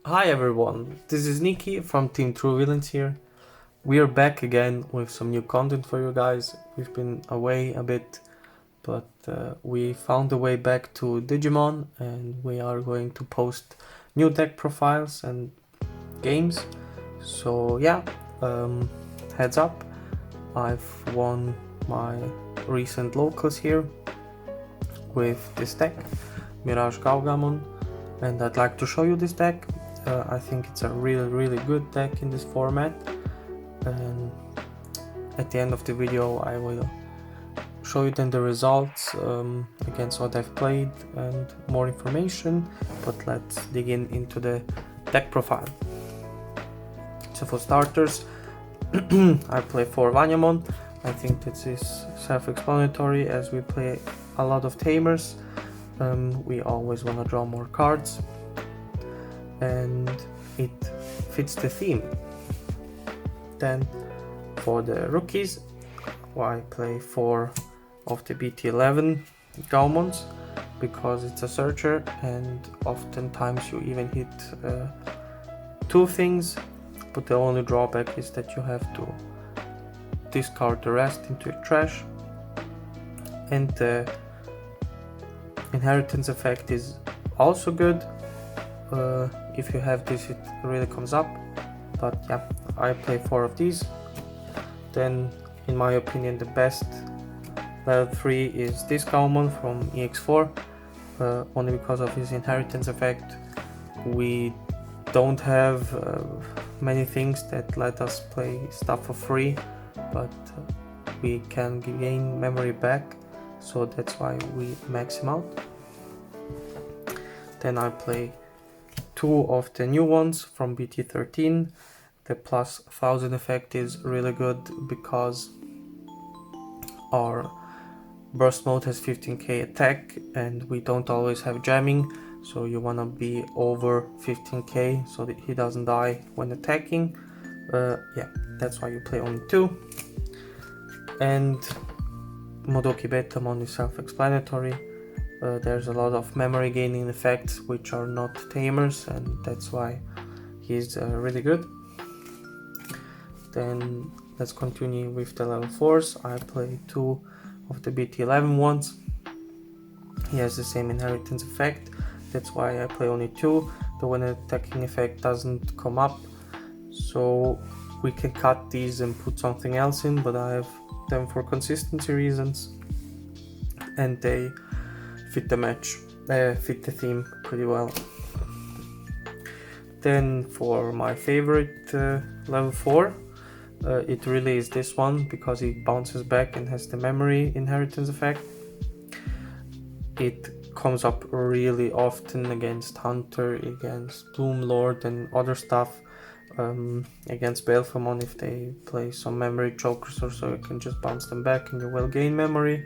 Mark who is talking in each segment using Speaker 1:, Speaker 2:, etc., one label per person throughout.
Speaker 1: Hi everyone, this is Nikki from Team True Villains here. We are back again with some new content for you guys. We've been away a bit, but we found a way back to Digimon and we are going to post new deck profiles and games. So yeah, heads up, I've won my recent locals here with this deck, MirageGaogamon, and I'd like to show you this deck. I think it's a really good deck in this format, and at the end of the video I will show you then the results against what I've played and more information, but let's dig into the deck profile. So for starters, I play 4 Vanyamon. I think this is self-explanatory as we play a lot of tamers. We always want to draw more cards, and it fits the theme. Then for the rookies, I play 4 of the BT11 Gaomons because it's a searcher and oftentimes you even hit 2 things, but the only drawback is that you have to discard the rest into your trash, and the inheritance effect is also good. If you have this, it really comes up, but yeah, I play 4 of these. Then in my opinion the best level 3 is this Gaomon from EX4, only because of his inheritance effect. We don't have many things that let us play stuff for free, but we can gain memory back, so that's why we max him out. Then I play 2 of the new ones from BT13. The plus 1000 effect is really good because our burst mode has 15k attack and we don't always have jamming, so you wanna be over 15k so that he doesn't die when attacking. Yeah, that's why you play only 2. And Modoki Betamon is self-explanatory. There's a lot of memory gaining effects which are not tamers, and that's why he's really good. Then let's continue with the level 4s. I play 2 of the BT11 ones. He has the same inheritance effect, that's why I play only 2. The when attacking effect doesn't come up, so we can cut these and put something else in, but I have them for consistency reasons, and they fit the match, fit the theme pretty well. Then for my favorite level 4, it really is this one because he bounces back and has the memory inheritance effect. It comes up really often against Hunter, against Doom Lord and other stuff, against Belphamon if they play some memory chokers or so, you can just bounce them back and you will gain memory.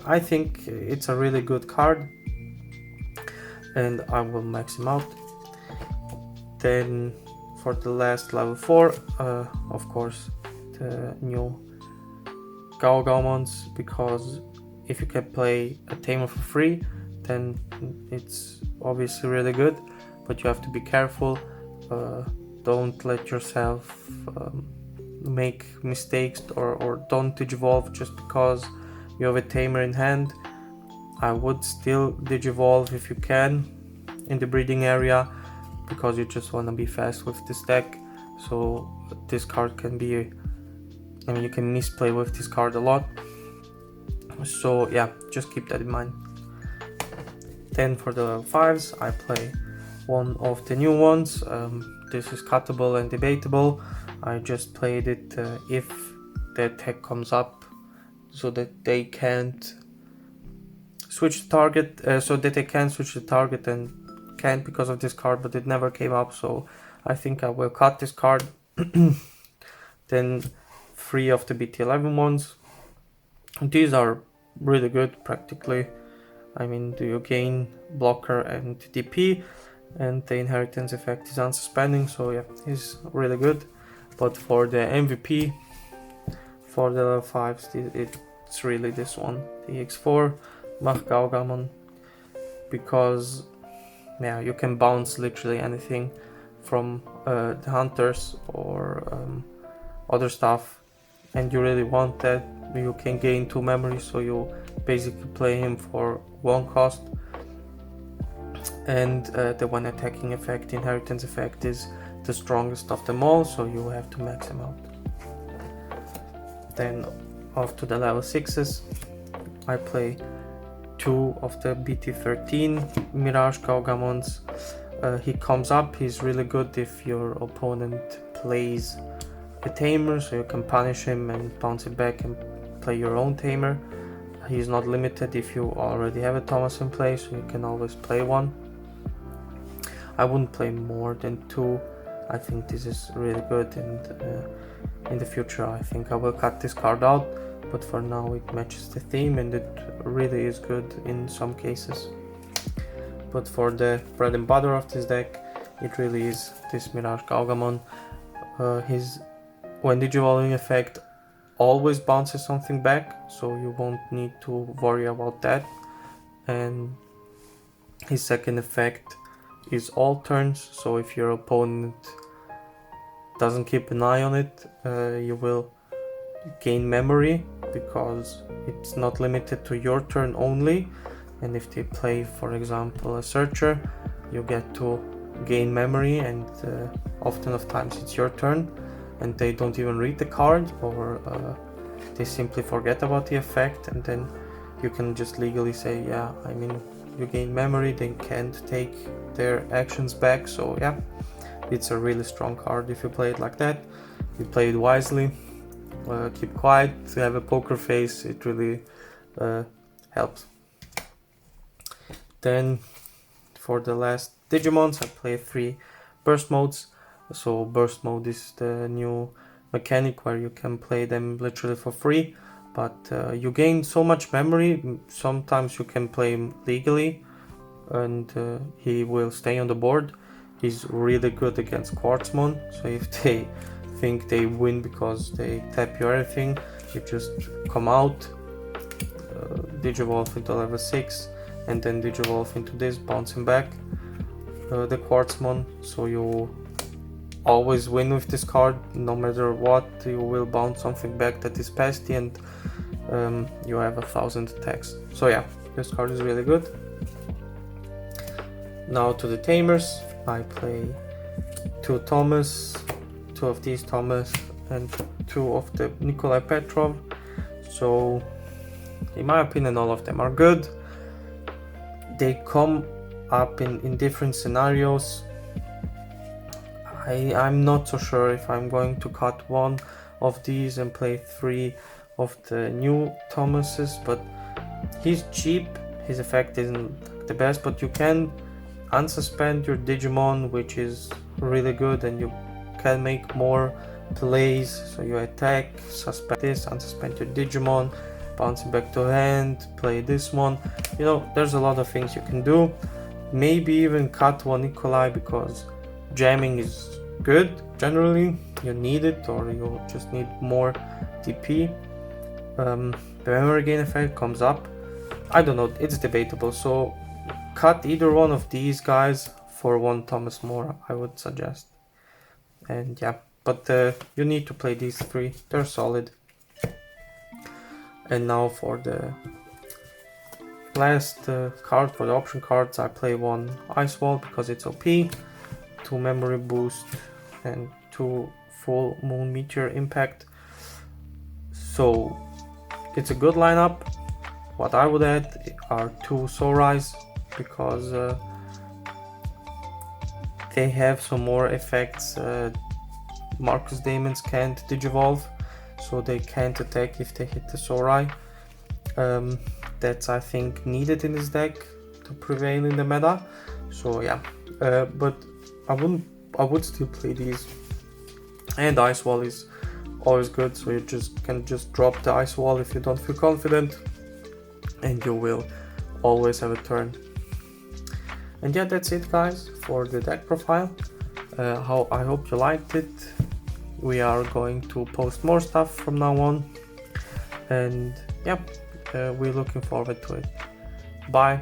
Speaker 1: I think it's a really good card and I will max him out. Then for the last level 4, of course the new Gaogamons, because if you can play a tamer for free then it's obviously really good, but you have to be careful. Don't let yourself make mistakes or don't digivolve just because you have a tamer in hand. I would still digivolve if you can in the breeding area, because you just want to be fast with this deck. So this card can be, I mean, you can misplay with this card a lot, so yeah, just keep that in mind. Then for the level 5s, I play 1 of the new ones. This is cuttable and debatable. I just played it if the attack comes up, so that they can't switch the target, and can't because of this card, but it never came up, so I think I will cut this card. Then 3 of the BT11 ones. These are really good practically. I mean, do you gain blocker and DP, and the inheritance effect is unsuspending, so yeah, he's really good. But for the MVP, for the level 5s, it's really this one, the EX4 MirageGaogamon, because yeah, you can bounce literally anything from the hunters or other stuff, and you really want that. You can gain 2 memory, so you basically play him for 1 cost. And the one attacking effect, inheritance effect, is the strongest of them all, so you have to max him out. Then off to the level 6s, I play 2 of the BT13 MirageGaogamons. He comes up, he's really good if your opponent plays a tamer, so you can punish him and bounce it back and play your own tamer. He's not limited if you already have a Thomas in play, so you can always play one. I wouldn't play more than 2. I think this is really good, and in the future I think I will cut this card out, but for now it matches the theme and it really is good in some cases. But for the bread and butter of this deck, it really is this MirageGaogamon. His when Digivolving effect always bounces something back, so you won't need to worry about that. And his second effect is all turns, so if your opponent doesn't keep an eye on it, you will gain memory, because it's not limited to your turn only. And if they play, for example, a searcher, you get to gain memory, and often of times it's your turn and they don't even read the card, or they simply forget about the effect, and then you can just legally say, yeah, I mean, you gain memory, they can't take their actions back. So yeah, it's a really strong card if you play it like that. You play it wisely, keep quiet, have a poker face, it really helps. Then for the last Digimons, I play 3 burst modes. So burst mode is the new mechanic where you can play them literally for free, but you gain so much memory. Sometimes you can play him legally and he will stay on the board. He's really good against Quartzmon, so if they think they win because they tap you everything, you just come out, Digivolve into level 6, and then Digivolve into this, bounce him back, the Quartzmon, so you always win with this card. No matter what, you will bounce something back that is pasty, and you have 1000 attacks. So yeah, this card is really good. Now to the tamers, I play 2 Thomas, 2 of these Thomas, and 2 of the Nikolai Petrov. So in my opinion, all of them are good. They come up in different scenarios. I'm not so sure if I'm going to cut 1 of these and play 3 of the new Thomases, but he's cheap, his effect isn't the best, but you can unsuspend your Digimon, which is really good, and you can make more plays. So you attack, suspend this, unsuspend your Digimon, bounce it back to hand, play this one. You know, there's a lot of things you can do. Maybe even cut 1 Nikolai, because jamming is good generally. You need it, or you just need more DP. The memory gain effect comes up. I don't know, it's debatable, so cut either one of these guys for 1 Thomas more, I would suggest. And yeah, but you need to play these 3, they're solid. And now for the last card, for the option cards, I play 1 Ice Wall because it's OP, 2 memory boost, and 2 full moon meteor impact. So it's a good lineup. What I would add are 2 Soul Rise, because they have some more effects. Marcus Daemons can't Digivolve, so they can't attack if they hit the Soul Rise. That's, I think, needed in this deck to prevail in the meta. So yeah, but I would still play these. And Ice Wall is always good, so you can just drop the Ice Wall if you don't feel confident, and you will always have a turn. And yeah, that's it guys for the deck profile. I hope you liked it. We are going to post more stuff from now on, and yeah, we're looking forward to it. Bye.